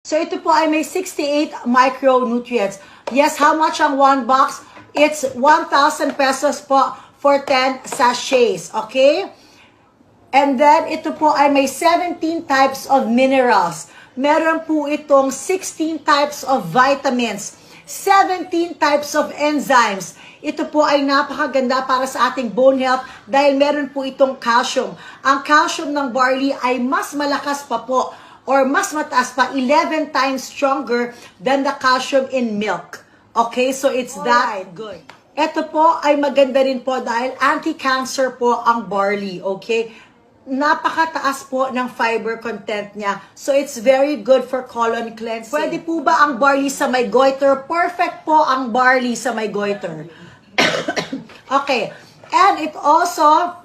So ito po ay may 68 micronutrients. Yes, how much ang one box? It's 1,000 pesos po for 10 sachets, okay? And then ito po ay may 17 types of minerals. Meron po itong 16 types of vitamins, 17 types of enzymes. Ito po ay napakaganda para sa ating bone health dahil meron po itong calcium. Ang calcium ng barley ay mas malakas pa po or mas mataas pa, 11 times stronger than the calcium in milk. Okay, so it's that good. Ito po ay maganda rin po dahil anti-cancer po ang barley, okay? Napakataas po ng fiber content niya. So it's very good for colon cleansing. Pwede po ba ang barley sa may goiter? Perfect po ang barley sa may goiter. Okay. And it also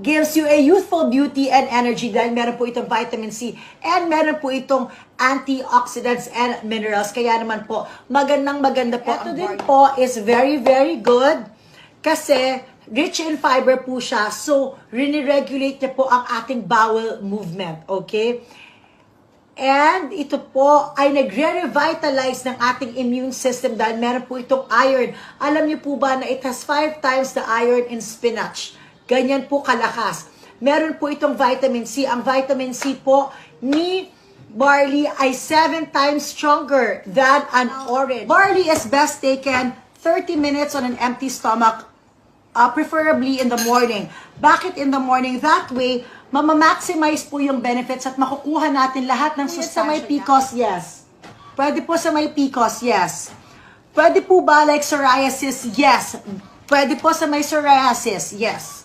gives you a youthful beauty and energy dahil meron po itong vitamin C and meron po itong antioxidants and minerals. Kaya naman po, maganda po. Ito din po is very, very good kasi rich in fiber po siya. So, riniregulate niya po ang ating bowel movement. Okay? And ito po ay nagre-revitalize ng ating immune system dahil meron po itong iron. Alam niyo po ba na it has 5 times the iron in spinach? Ganyan po kalakas. Meron po itong vitamin C. Ang vitamin C po ni barley ay 7 times stronger than an orange. Barley is best taken 30 minutes on an empty stomach, preferably in the morning. Bakit in the morning? That way, mamamaximize po yung benefits at makukuha natin lahat ng sustansya. Sa may PCOS, yes. Pwede po sa may PCOS, yes. Pwede po ba like psoriasis? Yes. Pwede po sa may psoriasis, yes.